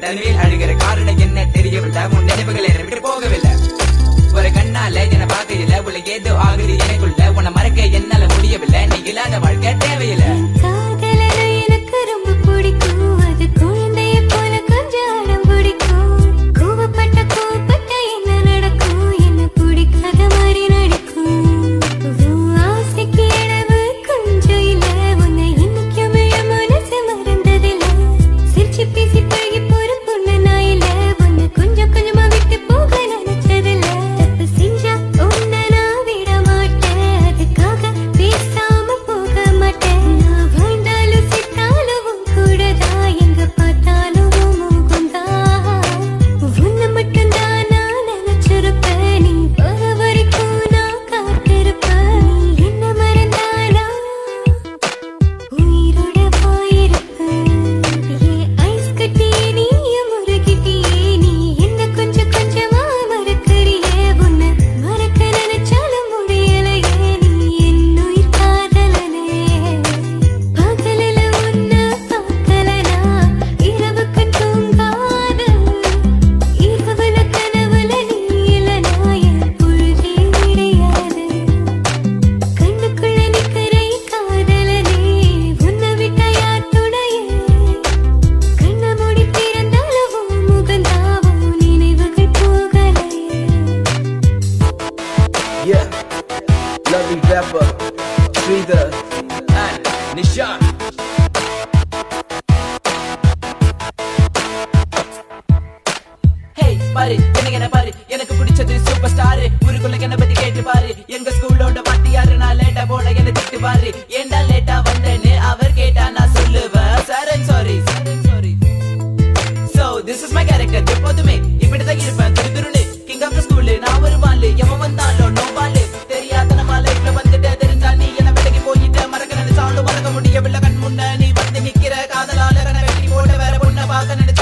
தனிமையில் அழுகிற காரணம் என்ன தெரியவில்லை. உன் நினைவுகள் என்னை விட்டு போகவில்லை. ஒரு கண்ணால என்னை பார்க்கையில உள்ள ஏதோ ஆகுது எனக்குள்ள. உன்னை மறக்க என்னால முடியவில்லை. நீ இல்லாத வாழ்க்கை தேவையில்லை. எனக்கு ரொம்ப பிடிக்கும். அது குழந்தைய போல கொஞ்சம் அடம் பிடிக்கும். கோவப்பட்ட கோவப்பட்ட என்ன நடக்கும்? என்ன பிடிக்காத மாதிரி நடிக்கும். ஆசைக்கு அளவு கொஞ்சம் இல்ல. உன்னை இன்னைக்கும் மனசு மறந்ததில்ல. சிரிச்சு பேசி பழகி போற பொண்ணு நான் இல்ல. உன்னை கொஞ்சம் கொஞ்சமா விட்டு போக நினைச்சதில்ல. தப்பு செஞ்சா உன்னை நான் விட மாட்டேன். அதுக்காக பேசாம போக மாட்டேன். நான் வாழ்ந்தாலும் செத்தாலும் உன் கூடதான். எங்க பார்த்தாலும் உன் முகம்தான். உன்னை மட்டும்தான் நான் நினைச்சிருப்பேன். நீ போற வரைக்கும் நான் காத்திருப்பேன். நீ என்ன மறந்தானா உயிரோட போயிருப்பேன். ஐஸ் கட்டி நீயும் முருகிட்டியே. நீ என்ன கொஞ்சம் கொஞ்சமா மறக்கறியே. உன்னை மறக்க நினைச்சாலும் முடியலையே. நீ என் உயிர் காதலனே. பகலில உன்னை பார்க்கலனா இரவுக்கு தூங்காத. இரவுல கனவுல நீ இல்லனா என் பொழுதே விடையாது. கண்ணுக்குள்ள நிக்கிற காதலனே. உன்னை விட்டா யார் துணையே? கண்ண மூடி திறந்தாலும் உன் முகந்தாவும் நினைவுகள் போகலையே. Yeah, lovely Pepper, Sridhar, and Nishan. Hey, பாரு என்ன பாரு, எனக்கு பிடிச்சது சூப்பர் ஸ்டார். ஊருக்குள்ள என்ன பத்தி கேட்டு பாரு. எங்க ஸ்கூலோட வாத்தியாரு நான் லேட்டா போட என்ன திட்டு பாரு. ஏண்டா லேட்டா வந்தேன்னு அவர் கேட்டா நான் சொல்லுவேன் sir I'm sorry. So this is my character. எப்போதுமே இப்படிதான் இருப்பேன். திருதுருன்னு கிங் ஆஃப் த ஸ்கூல் நான் ஒரு வாலு. எவன் வந்தாலும் நோ பாலு. தெரியாத நம்ம லைஃப்ல வந்துட்டு தெரிஞ்சா நீ என்ன விலகி போயிட்ட. மறக்க நினைச்சாலும் மறக்க முடியவில்லை. கண் முன்ன நீ வந்து நிக்கிற காதலால வெட்டி போட்ட வேற பொண்ணை பார்க்க நினைச்ச